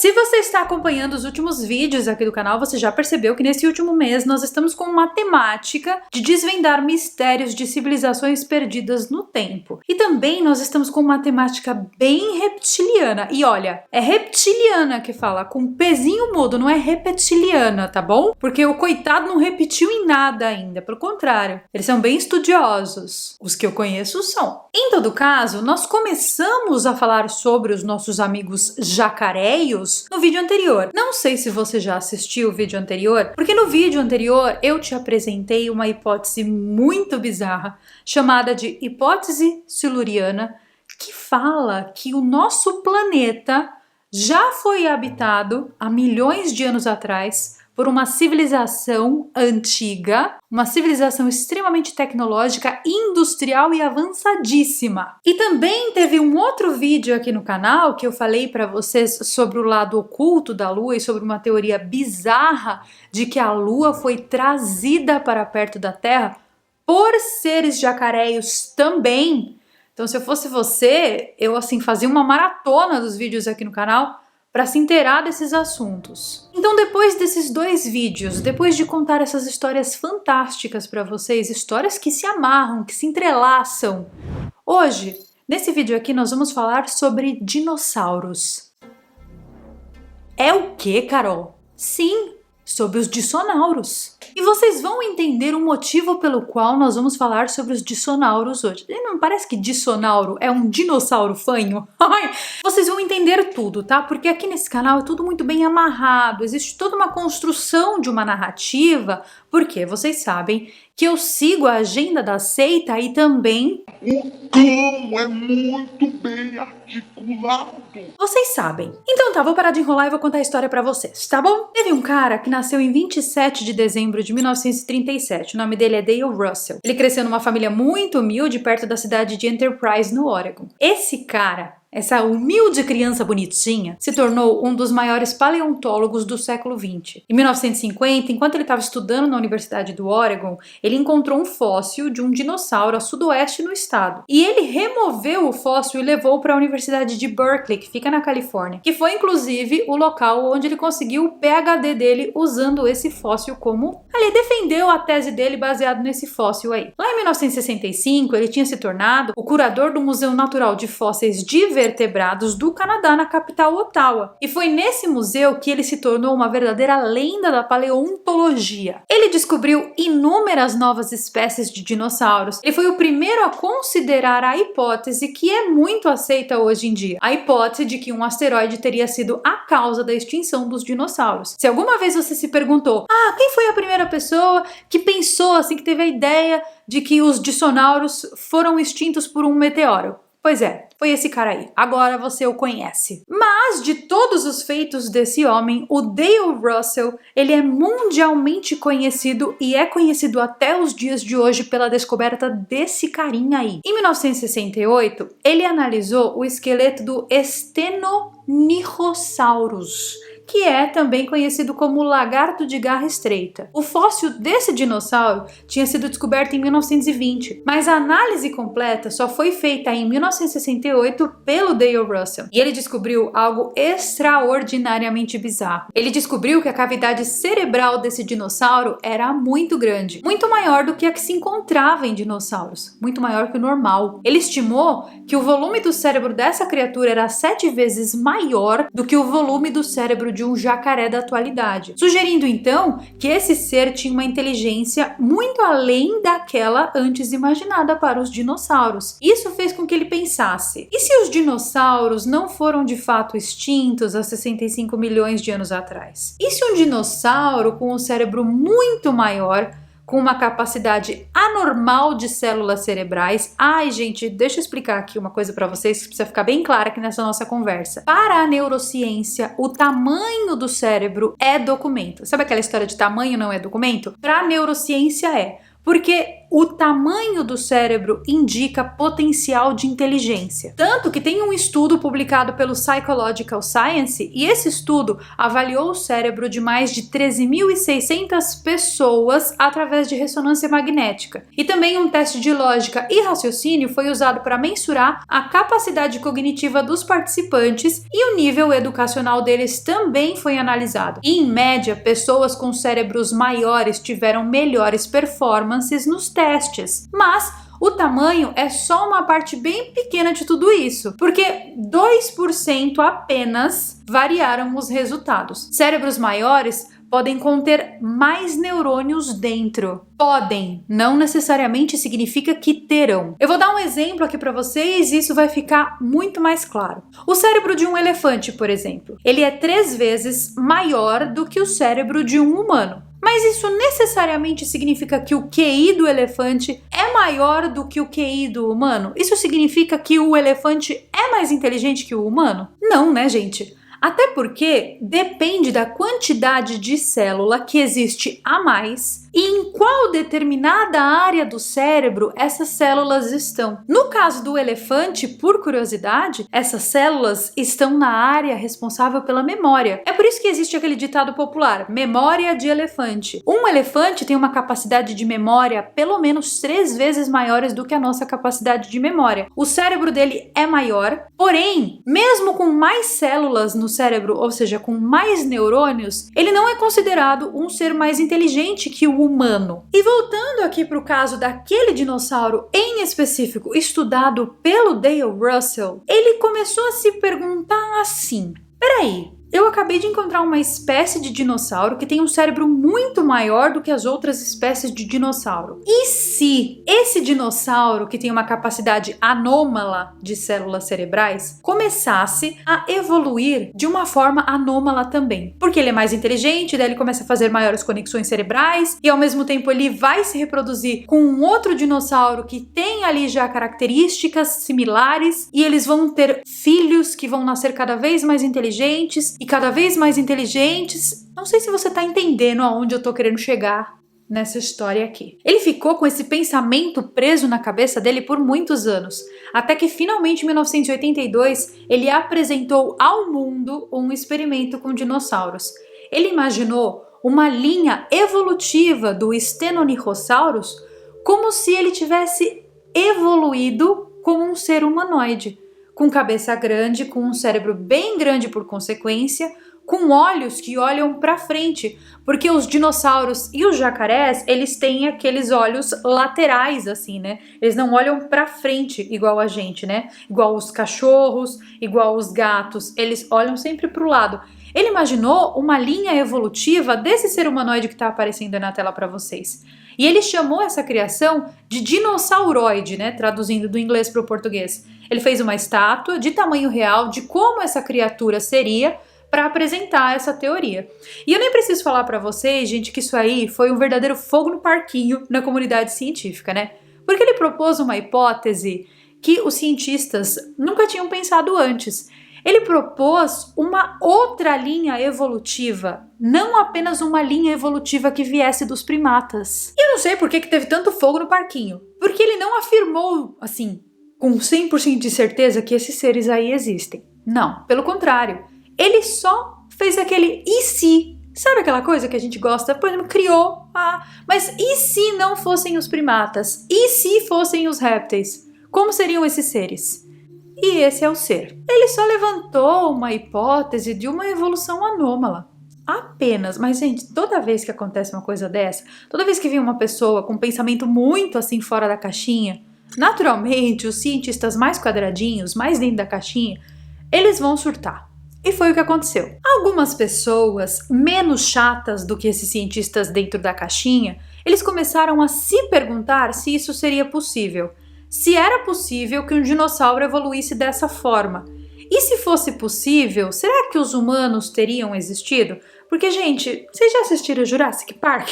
Se você está acompanhando os últimos vídeos aqui do canal, você já percebeu que nesse último mês nós estamos com uma temática de desvendar mistérios de civilizações perdidas no tempo. E também nós estamos com uma temática bem reptiliana. E olha, é reptiliana que fala, com pezinho mudo, não é reptiliana, tá bom? Porque o coitado não repetiu em nada ainda, pelo contrário. Eles são bem estudiosos. Os que eu conheço são. Em todo caso, nós começamos a falar sobre os nossos amigos jacareios no vídeo anterior. Não sei se você já assistiu o vídeo anterior, porque no vídeo anterior eu te apresentei uma hipótese muito bizarra, chamada de hipótese siluriana, que fala que o nosso planeta já foi habitado há milhões de anos atrás por uma civilização antiga, uma civilização extremamente tecnológica, industrial e avançadíssima. E também teve um outro vídeo aqui no canal que eu falei para vocês sobre o lado oculto da Lua e sobre uma teoria bizarra de que a Lua foi trazida para perto da Terra por seres jacareios também. Então, se eu fosse você, eu assim fazia uma maratona dos vídeos aqui no canal para se inteirar desses assuntos. Então, depois desses dois vídeos, depois de contar essas histórias fantásticas para vocês, histórias que se amarram, que se entrelaçam, hoje, nesse vídeo aqui, nós vamos falar sobre dinossauros. É o quê, Carol? Sim, sobre os dissonauros. E vocês vão entender o motivo pelo qual nós vamos falar sobre os dissonauros hoje. E não parece que dissonauro é um dinossauro fanho? Vocês vão entender tudo, tá? Porque aqui nesse canal é tudo muito bem amarrado, existe toda uma construção de uma narrativa, porque vocês sabem que eu sigo a agenda da seita e também o cão é muito bem articulado. Vocês sabem. Então tá, vou parar de enrolar e vou contar a história pra vocês, tá bom? Teve um cara que nasceu em 27 de dezembro de 1937. O nome dele é Dale Russell. Ele cresceu numa família muito humilde perto da cidade de Enterprise, no Oregon. Esse cara, essa humilde criança bonitinha, se tornou um dos maiores paleontólogos do século XX. Em 1950, enquanto ele estava estudando na Universidade do Oregon, ele encontrou um fóssil de um dinossauro a sudoeste no estado. E ele removeu o fóssil e levou para a Universidade de Berkeley, que fica na Califórnia, que foi inclusive o local onde ele conseguiu o PhD dele usando esse fóssil como... Ele defendeu a tese dele baseado nesse fóssil aí. Lá em 1965, ele tinha se tornado o curador do Museu Natural de Fósseis de Vertebrados do Canadá, na capital Ottawa. E foi nesse museu que ele se tornou uma verdadeira lenda da paleontologia. Ele descobriu inúmeras novas espécies de dinossauros. Ele foi o primeiro a considerar a hipótese que é muito aceita hoje em dia. A hipótese de que um asteroide teria sido a causa da extinção dos dinossauros. Se alguma vez você se perguntou, quem foi a primeira pessoa que pensou assim, que teve a ideia de que os dissonauros foram extintos por um meteoro? Pois é, foi esse cara aí. Agora você o conhece. Mas de todos os feitos desse homem, o Dale Russell, ele é mundialmente conhecido e é conhecido até os dias de hoje pela descoberta desse carinha aí. Em 1968, ele analisou o esqueleto do Stenonychosaurus, que é também conhecido como lagarto de garra estreita. O fóssil desse dinossauro tinha sido descoberto em 1920, mas a análise completa só foi feita em 1968 pelo Dale Russell. E ele descobriu algo extraordinariamente bizarro. Ele descobriu que a cavidade cerebral desse dinossauro era muito grande, muito maior do que a que se encontrava em dinossauros, muito maior que o normal. Ele estimou que o volume do cérebro dessa criatura era 7 vezes maior do que o volume do cérebro de um jacaré da atualidade, sugerindo então que esse ser tinha uma inteligência muito além daquela antes imaginada para os dinossauros. Isso fez com que ele pensasse: e se os dinossauros não foram de fato extintos há 65 milhões de anos atrás? E se um dinossauro com um cérebro muito maior, com uma capacidade anormal de células cerebrais... Ai, gente, deixa eu explicar aqui uma coisa para vocês que precisa ficar bem clara aqui nessa nossa conversa. Para a neurociência, o tamanho do cérebro é documento. Sabe aquela história de tamanho não é documento? Para a neurociência é. Porque o tamanho do cérebro indica potencial de inteligência. Tanto que tem um estudo publicado pelo Psychological Science e esse estudo avaliou o cérebro de mais de 13.600 pessoas através de ressonância magnética. E também um teste de lógica e raciocínio foi usado para mensurar a capacidade cognitiva dos participantes e o nível educacional deles também foi analisado. E, em média, pessoas com cérebros maiores tiveram melhores performances nos testes. Mas o tamanho é só uma parte bem pequena de tudo isso, porque 2% apenas variaram os resultados. Cérebros maiores podem conter mais neurônios dentro. Podem, não necessariamente significa que terão. Eu vou dar um exemplo aqui para vocês e isso vai ficar muito mais claro. O cérebro de um elefante, por exemplo, ele é 3 vezes maior do que o cérebro de um humano. Mas isso necessariamente significa que o QI do elefante é maior do que o QI do humano? Isso significa que o elefante é mais inteligente que o humano? Não, né, gente? Até porque depende da quantidade de célula que existe a mais e em qual determinada área do cérebro essas células estão. No caso do elefante, por curiosidade, essas células estão na área responsável pela memória. É por isso que existe aquele ditado popular, memória de elefante. Um elefante tem uma capacidade de memória pelo menos 3 vezes maiores do que a nossa capacidade de memória. O cérebro dele é maior, porém, mesmo com mais células no cérebro, ou seja, com mais neurônios, ele não é considerado um ser mais inteligente que o humano. E voltando aqui para o caso daquele dinossauro em específico estudado pelo Dale Russell, ele começou a se perguntar assim: peraí, eu acabei de encontrar uma espécie de dinossauro que tem um cérebro muito maior do que as outras espécies de dinossauro. E se esse dinossauro, que tem uma capacidade anômala de células cerebrais, começasse a evoluir de uma forma anômala também? Porque ele é mais inteligente, daí ele começa a fazer maiores conexões cerebrais e ao mesmo tempo ele vai se reproduzir com um outro dinossauro que tem ali já características similares e eles vão ter filhos que vão nascer cada vez mais inteligentes e cada vez mais inteligentes. Não sei se você tá entendendo aonde eu tô querendo chegar nessa história aqui. Ele ficou com esse pensamento preso na cabeça dele por muitos anos, até que finalmente em 1982 ele apresentou ao mundo um experimento com dinossauros. Ele imaginou uma linha evolutiva do Stenonychosaurus como se ele tivesse evoluído como um ser humanoide, com cabeça grande, com um cérebro bem grande por consequência, com olhos que olham para frente, porque os dinossauros e os jacarés, eles têm aqueles olhos laterais assim, né? Eles não olham para frente igual a gente, né? Igual os cachorros, igual os gatos, eles olham sempre para o lado. Ele imaginou uma linha evolutiva desse ser humanoide que está aparecendo na tela para vocês. E ele chamou essa criação de dinossauroide, né? Traduzindo do inglês para o português. Ele fez uma estátua de tamanho real de como essa criatura seria para apresentar essa teoria. E eu nem preciso falar para vocês, gente, que isso aí foi um verdadeiro fogo no parquinho na comunidade científica, né? Porque ele propôs uma hipótese que os cientistas nunca tinham pensado antes. Ele propôs uma outra linha evolutiva, não apenas uma linha evolutiva que viesse dos primatas. E eu não sei por que teve tanto fogo no parquinho. Porque ele não afirmou, assim, com 100% de certeza que esses seres aí existem. Não, pelo contrário. Ele só fez aquele e se? Sabe aquela coisa que a gente gosta? Por exemplo, criou, mas e se não fossem os primatas? E se fossem os répteis? Como seriam esses seres? E esse é o ser. Ele só levantou uma hipótese de uma evolução anômala. Apenas. Mas, gente, toda vez que acontece uma coisa dessa, toda vez que vem uma pessoa com um pensamento muito assim fora da caixinha, naturalmente, os cientistas mais quadradinhos, mais dentro da caixinha, eles vão surtar. E foi o que aconteceu. Algumas pessoas menos chatas do que esses cientistas dentro da caixinha, eles começaram a se perguntar se isso seria possível. Se era possível que um dinossauro evoluísse dessa forma. E se fosse possível, será que os humanos teriam existido? Porque, gente, vocês já assistiram Jurassic Park?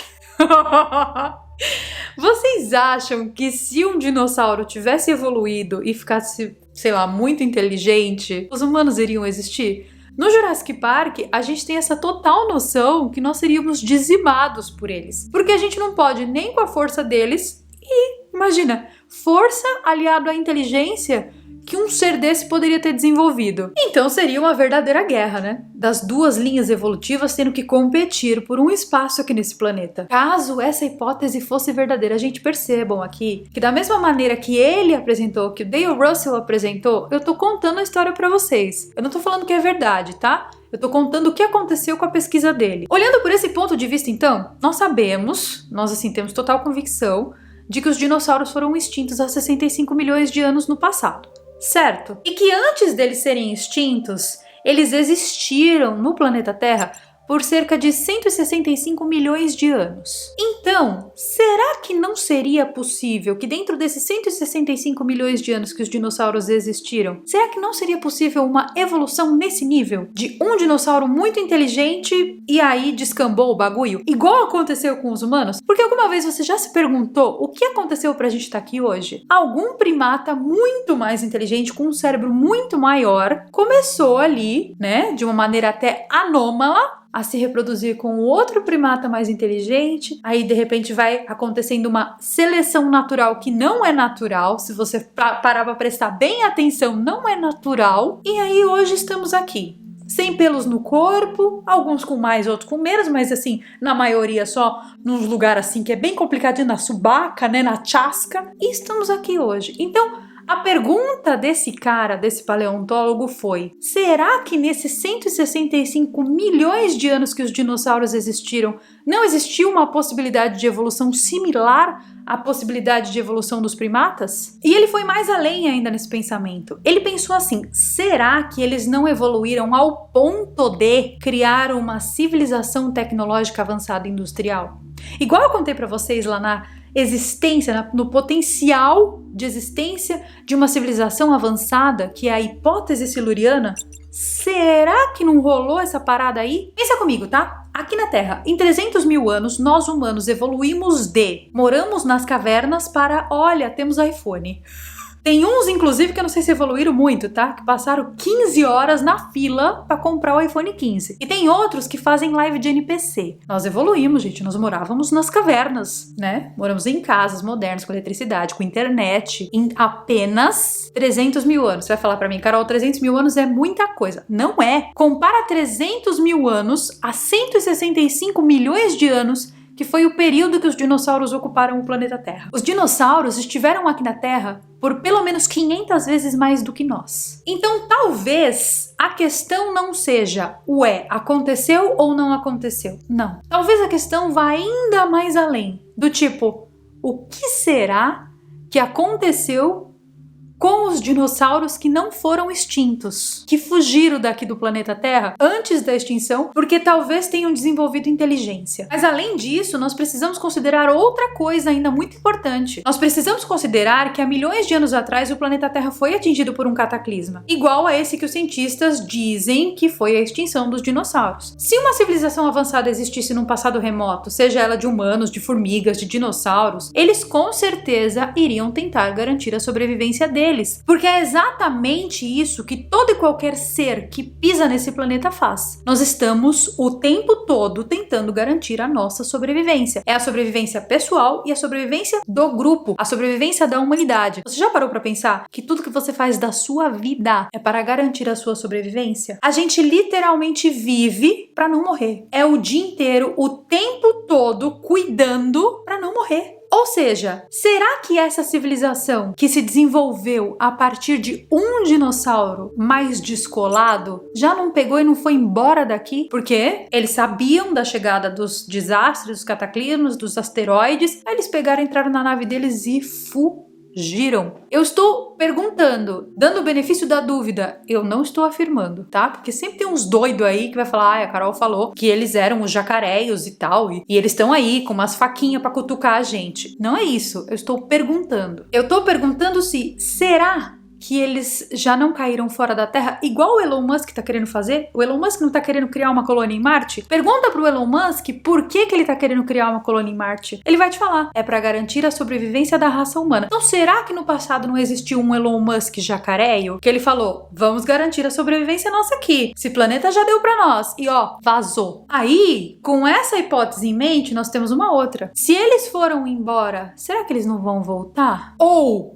Vocês acham que se um dinossauro tivesse evoluído e ficasse, sei lá, muito inteligente, os humanos iriam existir? No Jurassic Park, a gente tem essa total noção que nós seríamos dizimados por eles. Porque a gente não pode nem com a força deles E, imagina, força aliado à inteligência que um ser desse poderia ter desenvolvido. Então seria uma verdadeira guerra, né? Das duas linhas evolutivas tendo que competir por um espaço aqui nesse planeta. Caso essa hipótese fosse verdadeira, a gente percebam aqui que da mesma maneira que ele apresentou, que o Dale Russell apresentou, eu tô contando a história pra vocês. Eu não tô falando que é verdade, tá? Eu tô contando o que aconteceu com a pesquisa dele. Olhando por esse ponto de vista, então, nós sabemos, nós assim temos total convicção de que os dinossauros foram extintos há 65 milhões de anos no passado. Certo? E que antes deles serem extintos, eles existiram no planeta Terra por cerca de 165 milhões de anos. Então, será que não seria possível que dentro desses 165 milhões de anos que os dinossauros existiram, será que não seria possível uma evolução nesse nível? De um dinossauro muito inteligente e aí descambou o bagulho? Igual aconteceu com os humanos? Porque alguma vez você já se perguntou o que aconteceu pra gente estar aqui hoje? Algum primata muito mais inteligente, com um cérebro muito maior, começou ali, né, de uma maneira até anômala, a se reproduzir com outro primata mais inteligente, aí de repente vai acontecendo uma seleção natural que não é natural, se você parar pra prestar bem atenção, não é natural, e aí hoje estamos aqui. Sem pelos no corpo, alguns com mais, outros com menos, mas assim, na maioria só num lugar assim que é bem complicadinho, na subaca, né, na chasca, e estamos aqui hoje. Então, a pergunta desse cara, desse paleontólogo foi: será que nesses 165 milhões de anos que os dinossauros existiram, não existiu uma possibilidade de evolução similar à possibilidade de evolução dos primatas? E ele foi mais além ainda nesse pensamento. Ele pensou assim: será que eles não evoluíram ao ponto de criar uma civilização tecnológica avançada industrial? Igual eu contei pra vocês lá na existência, no potencial de existência de uma civilização avançada, que é a hipótese siluriana. Será que não rolou essa parada aí? Pensa comigo, tá? Aqui na Terra, em 300 mil anos, nós humanos evoluímos moramos nas cavernas para, olha, temos iPhone. Tem uns, inclusive, que eu não sei se evoluíram muito, tá? Que passaram 15 horas na fila pra comprar o iPhone 15. E tem outros que fazem live de NPC. Nós evoluímos, gente. Nós morávamos nas cavernas, né? Moramos em casas modernas, com eletricidade, com internet, em apenas 300 mil anos. Você vai falar pra mim, Carol, 300 mil anos é muita coisa. Não é. Compara 300 mil anos a 165 milhões de anos, que foi o período que os dinossauros ocuparam o planeta Terra. Os dinossauros estiveram aqui na Terra por pelo menos 500 vezes mais do que nós. Então, talvez a questão não seja, aconteceu ou não aconteceu? Não. Talvez a questão vá ainda mais além, do tipo, o que será que aconteceu com os dinossauros que não foram extintos, que fugiram daqui do planeta Terra antes da extinção, porque talvez tenham desenvolvido inteligência. Mas além disso, nós precisamos considerar outra coisa ainda muito importante. Nós precisamos considerar que há milhões de anos atrás o planeta Terra foi atingido por um cataclisma, igual a esse que os cientistas dizem que foi a extinção dos dinossauros. Se uma civilização avançada existisse num passado remoto, seja ela de humanos, de formigas, de dinossauros, eles com certeza iriam tentar garantir a sobrevivência deles. Porque é exatamente isso que todo e qualquer ser que pisa nesse planeta faz. Nós estamos o tempo todo tentando garantir a nossa sobrevivência. É a sobrevivência pessoal e a sobrevivência do grupo, a sobrevivência da humanidade. Você já parou pra pensar que tudo que você faz da sua vida é para garantir a sua sobrevivência? A gente literalmente vive pra não morrer. É o dia inteiro, o tempo todo, cuidando pra não morrer. Ou seja, será que essa civilização que se desenvolveu a partir de um dinossauro mais descolado já não pegou e não foi embora daqui? Porque eles sabiam da chegada dos desastres, dos cataclismos, dos asteroides, aí eles pegaram, entraram na nave deles e fugiram. Eu estou perguntando, dando o benefício da dúvida, eu não estou afirmando, tá? Porque sempre tem uns doidos aí que vai falar, a Carol falou que eles eram os jacareios e tal, e eles estão aí com umas faquinhas pra cutucar a gente. Não é isso, eu estou perguntando. Eu estou perguntando se será que eles já não caíram fora da Terra, igual o Elon Musk tá querendo fazer? O Elon Musk não tá querendo criar uma colônia em Marte? Pergunta pro Elon Musk por que ele tá querendo criar uma colônia em Marte. Ele vai te falar, é pra garantir a sobrevivência da raça humana. Então será que no passado não existiu um Elon Musk jacareio? Que ele falou, vamos garantir a sobrevivência nossa aqui. Esse planeta já deu pra nós. E ó, vazou. Aí, com essa hipótese em mente, nós temos uma outra. Se eles foram embora, será que eles não vão voltar? Ou,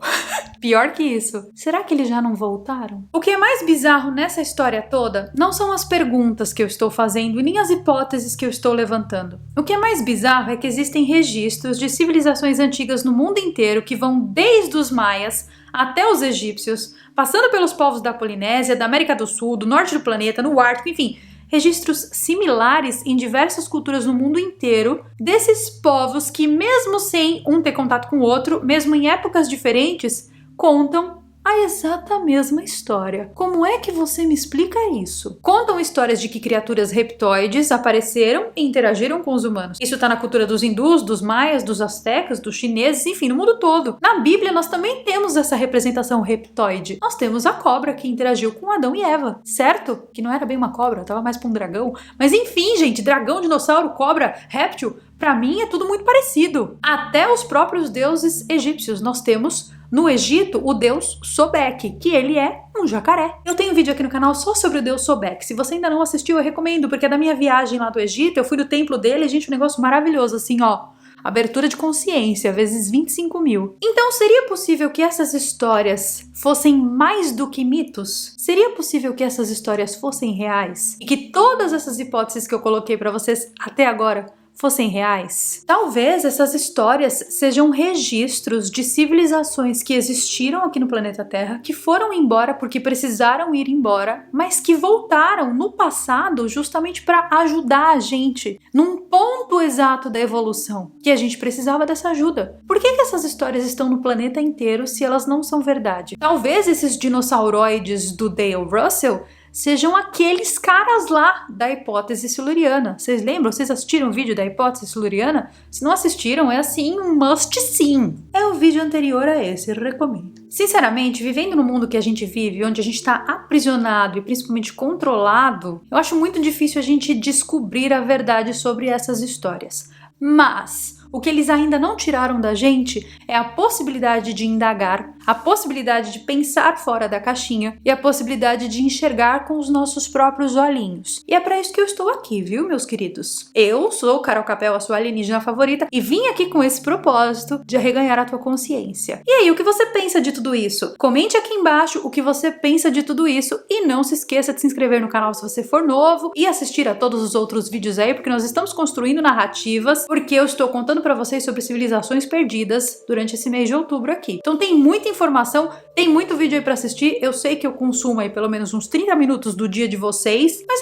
pior que isso, será que eles já não voltaram? O que é mais bizarro nessa história toda não são as perguntas que eu estou fazendo e nem as hipóteses que eu estou levantando. O que é mais bizarro é que existem registros de civilizações antigas no mundo inteiro que vão desde os maias até os egípcios, passando pelos povos da Polinésia, da América do Sul, do norte do planeta, no Ártico, enfim, registros similares em diversas culturas no mundo inteiro desses povos que, mesmo sem um ter contato com o outro, mesmo em épocas diferentes, contam a exata mesma história. Como é que você me explica isso? Contam histórias de que criaturas reptoides apareceram e interagiram com os humanos. Isso tá na cultura dos hindus, dos maias, dos astecas, dos chineses, enfim, no mundo todo. Na Bíblia nós também temos essa representação reptoide. Nós temos a cobra que interagiu com Adão e Eva, certo? Que não era bem uma cobra, tava mais pra um dragão. Mas enfim, gente, dragão, dinossauro, cobra, réptil, pra mim é tudo muito parecido. Até os próprios deuses egípcios nós temos no Egito, o deus Sobek, que ele é um jacaré. Eu tenho um vídeo aqui no canal só sobre o deus Sobek. Se você ainda não assistiu, eu recomendo, porque é da minha viagem lá do Egito, eu fui no templo dele, gente, um negócio maravilhoso, assim, ó. Abertura de consciência, vezes 25 mil. Então, seria possível que essas histórias fossem mais do que mitos? Seria possível que essas histórias fossem reais? E que todas essas hipóteses que eu coloquei pra vocês até agora fossem reais? Talvez essas histórias sejam registros de civilizações que existiram aqui no planeta Terra, que foram embora porque precisaram ir embora, mas que voltaram no passado justamente para ajudar a gente num ponto exato da evolução, que a gente precisava dessa ajuda. Por que essas histórias estão no planeta inteiro se elas não são verdade? Talvez esses dinossauroides do Dale Russell sejam aqueles caras lá da hipótese siluriana. Vocês lembram? Vocês assistiram o vídeo da hipótese siluriana? Se não assistiram, é assim um must sim. É o vídeo anterior a esse, recomendo. Sinceramente, vivendo no mundo que a gente vive, onde a gente está aprisionado e principalmente controlado, eu acho muito difícil a gente descobrir a verdade sobre essas histórias. Mas o que eles ainda não tiraram da gente é a possibilidade de indagar, a possibilidade de pensar fora da caixinha e a possibilidade de enxergar com os nossos próprios olhinhos. E é pra isso que eu estou aqui, viu, meus queridos? Eu sou Carol Capel, a sua alienígena favorita, e vim aqui com esse propósito de arreganhar a tua consciência. E aí, o que você pensa de tudo isso? Comente aqui embaixo o que você pensa de tudo isso e não se esqueça de se inscrever no canal se você for novo e assistir a todos os outros vídeos aí, porque nós estamos construindo narrativas, porque eu estou contando pra vocês sobre civilizações perdidas durante esse mês de outubro aqui. Então tem muita informação, tem muito vídeo aí pra assistir. Eu sei que eu consumo aí pelo menos uns 30 minutos do dia de vocês, mas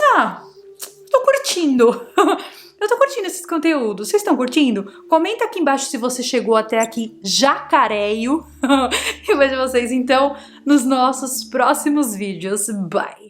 tô curtindo. Eu tô curtindo esses conteúdos. Vocês estão curtindo? Comenta aqui embaixo se você chegou até aqui jacareio. Eu vejo vocês então nos nossos próximos vídeos. Bye!